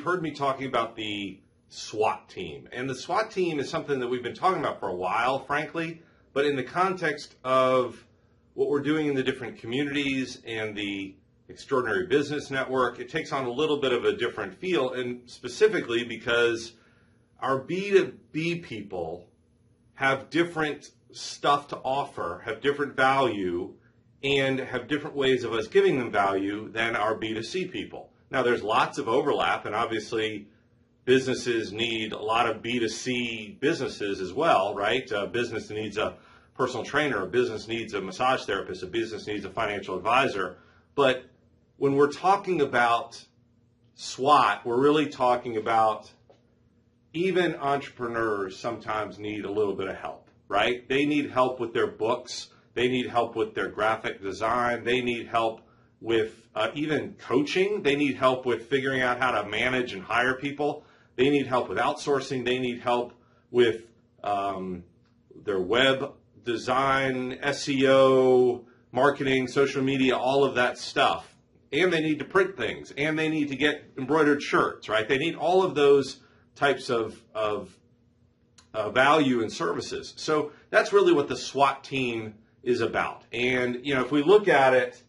heard me talking about the SWAT team. And the SWAT team is something that we've been talking about for a while, frankly, but in the context of what we're doing in the different communities and the Extraordinary Business Network, it takes on a little bit of a different feel, and specifically because our B2B people have different stuff to offer, have different value, and have different ways of us giving them value than our B2C people. Now, there's lots of overlap, and obviously businesses need a lot of B2C businesses as well, right? A business needs a personal trainer, a business needs a massage therapist, a business needs a financial advisor. But when we're talking about SWAT, we're really talking about even entrepreneurs sometimes need a little bit of help, right? They need help with their books. They need help with their graphic design. They need help with even coaching. They need help with figuring out how to manage and hire people. They need help with outsourcing. They need help with their web design, SEO, marketing, social media, all of that stuff. And they need to print things. And they need to get embroidered shirts, right? They need all of those types of value and services. So that's really what the SWAT team is about. And, if we look at it,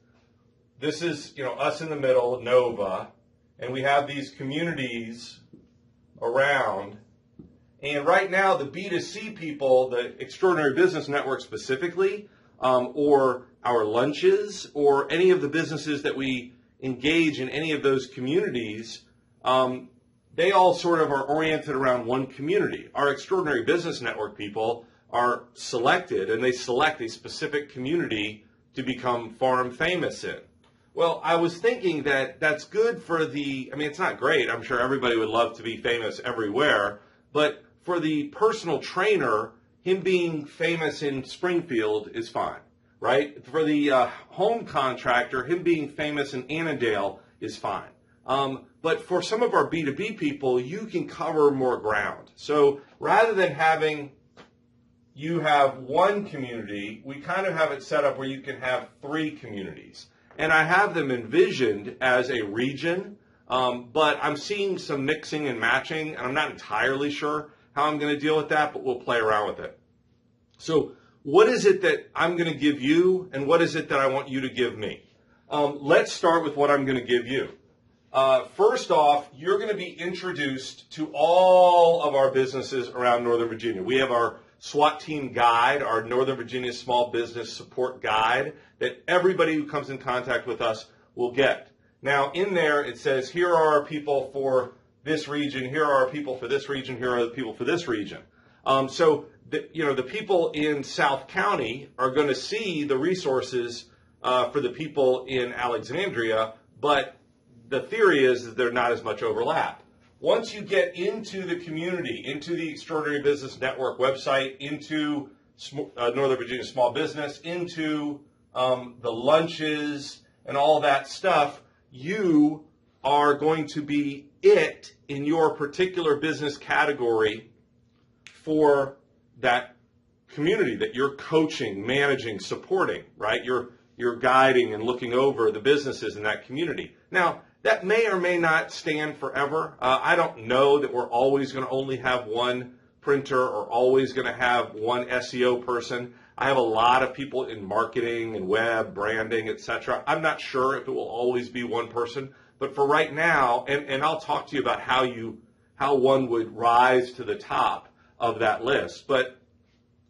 this is, us in the middle, Nova, and we have these communities around. And right now, the B2C people, the Extraordinary Business Network specifically, or our lunches, or any of the businesses that we engage in any of those communities, they all sort of are oriented around one community. Our Extraordinary Business Network people are selected, and they select a specific community to become forum famous in. Well, I was thinking that that's good for it's not great. I'm sure everybody would love to be famous everywhere, but for the personal trainer, him being famous in Springfield is fine, right? For the home contractor, him being famous in Annandale is fine. But for some of our B2B people, you can cover more ground. So rather than having you have one community, we kind of have it set up where you can have 3 communities. And I have them envisioned as a region, but I'm seeing some mixing and matching, and I'm not entirely sure how I'm going to deal with that, but we'll play around with it. So what is it that I'm going to give you, and what is it that I want you to give me? Let's start with what I'm going to give you. First off, you're going to be introduced to all of our businesses around Northern Virginia. We have our SWAT team guide, our Northern Virginia Small Business Support Guide, that everybody who comes in contact with us will get. Now, in there, it says, here are our people for this region, here are our people for this region, here are the people for this region. So, the people in South County are going to see the resources for the people in Alexandria, but the theory is that there's not as much overlap. Once you get into the community, into the Extraordinary Business Network website, into Northern Virginia Small Business, into the lunches and all that stuff, you are going to be it in your particular business category for that community that you're coaching, managing, supporting, right? You're guiding and looking over the businesses in that community. Now, that may or may not stand forever. I don't know that we're always going to only have one printer or always going to have one SEO person. I have a lot of people in marketing and web, branding, etc. I'm not sure if it will always be one person, but for right now, and I'll talk to you about how one would rise to the top of that list. But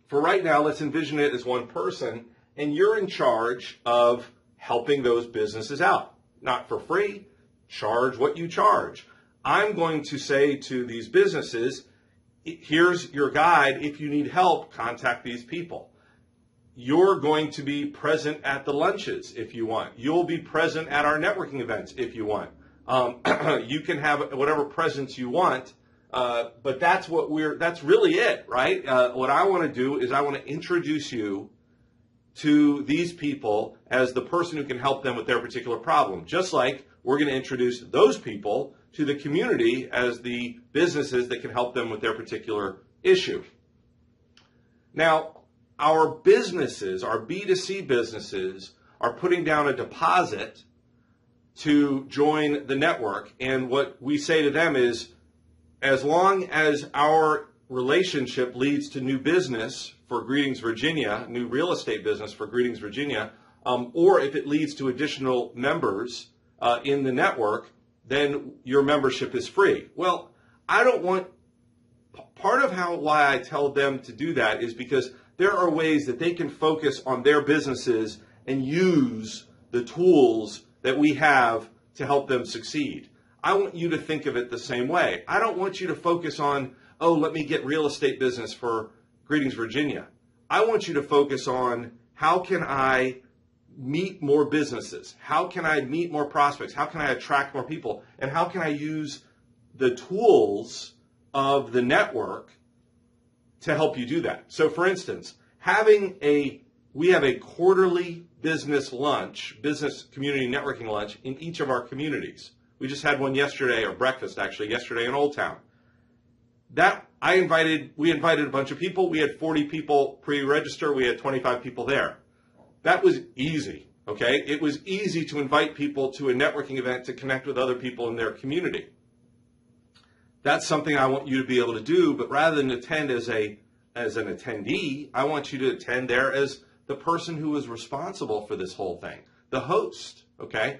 for right now, let's envision it as one person, and you're in charge of helping those businesses out. Not for free. Charge what you charge. I'm going to say to these businesses, here's your guide. If you need help, contact these people. You're going to be present at the lunches if you want. You'll be present at our networking events if you want. You can have whatever presence you want, but that's really it, right? What I want to do is I want to introduce you to these people as the person who can help them with their particular problem. Just like we're going to introduce those people to the community as the businesses that can help them with their particular issue. Now, our businesses, our B2C businesses, are putting down a deposit to join the network. And what we say to them is, as long as our relationship leads to new business for Greetings Virginia, new real estate business for Greetings Virginia, or if it leads to additional members in the network, then your membership is free. Well, I don't want, part of why I tell them to do that is because there are ways that they can focus on their businesses and use the tools that we have to help them succeed. I want you to think of it the same way. I don't want you to focus on, oh, let me get real estate business for Greetings Virginia. I want you to focus on, how can I meet more businesses? How can I meet more prospects? How can I attract more people? And how can I use the tools of the network to help you do that? So for instance, we have a quarterly business lunch, business community networking lunch in each of our communities. We just had one yesterday, or breakfast actually, yesterday in Old Town. We invited a bunch of people. We had 40 people pre-register. We had 25 people there. That was easy, okay? It was easy to invite people to a networking event to connect with other people in their community. That's something I want you to be able to do, but rather than attend as an attendee, I want you to attend there as the person who is responsible for this whole thing, the host, okay?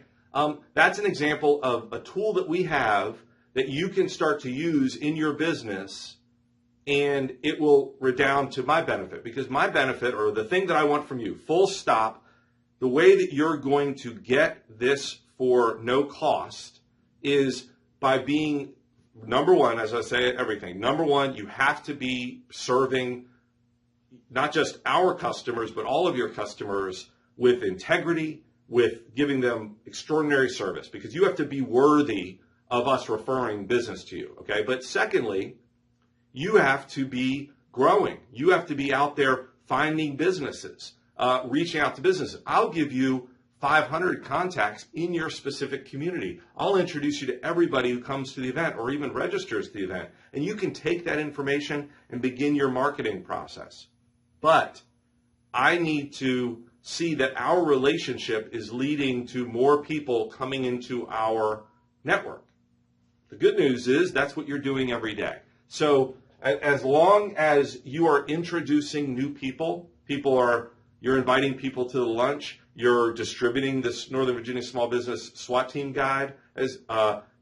That's an example of a tool that we have that you can start to use in your business, and it will redound to my benefit, because my benefit, or the thing that I want from you, full stop, the way that you're going to get this for no cost is by being, number one, as I say everything, number one, you have to be serving not just our customers, but all of your customers with integrity, with giving them extraordinary service, because you have to be worthy of us referring business to you, okay? But secondly, you have to be growing. You have to be out there finding businesses, reaching out to businesses. I'll give you 500 contacts in your specific community. I'll introduce you to everybody who comes to the event or even registers to the event, and you can take that information and begin your marketing process. But I need to see that our relationship is leading to more people coming into our network. The good news is that's what you're doing every day. So as long as you are introducing new people, you're inviting people to the lunch, you're distributing this Northern Virginia Small Business SWAT Team Guide, as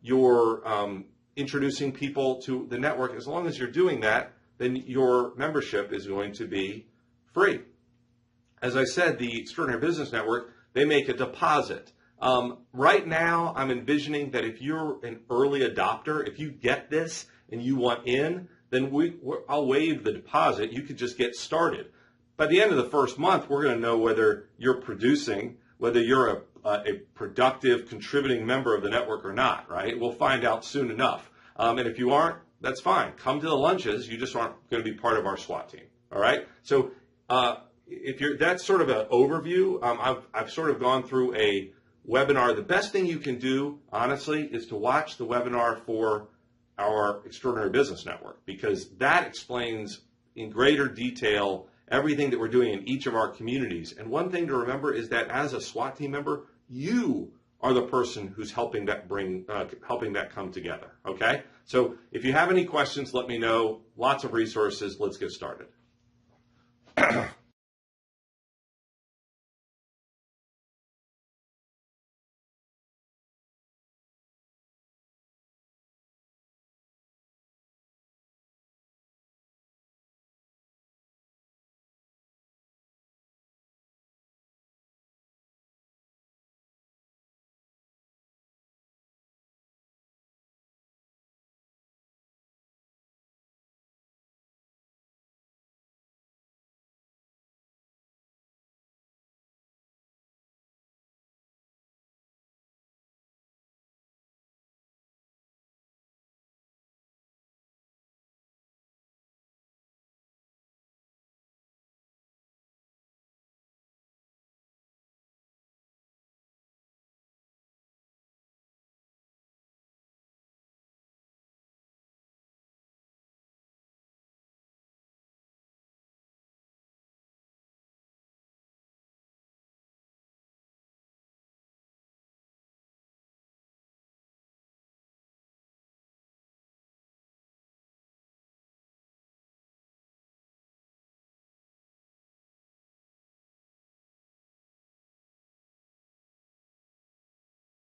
you're introducing people to the network, as long as you're doing that, then your membership is going to be free. As I said, the Extraordinary Business Network, they make a deposit. Right now, I'm envisioning that if you're an early adopter, if you get this and you want in, then I'll waive the deposit. You could just get started. By the end of the first month, we're going to know whether you're producing, whether you're a productive, contributing member of the network or not, right? We'll find out soon enough. And if you aren't, that's fine. Come to the lunches. You just aren't going to be part of our SWAT team, all right? So that's sort of an overview. I've sort of gone through a webinar. The best thing you can do, honestly, is to watch the webinar for our Extraordinary Business Network, because that explains in greater detail everything that we're doing in each of our communities. And one thing to remember is that as a SWAT team member, you are the person who's helping that come together, okay? So if you have any questions, let me know. Lots of resources. Let's get started.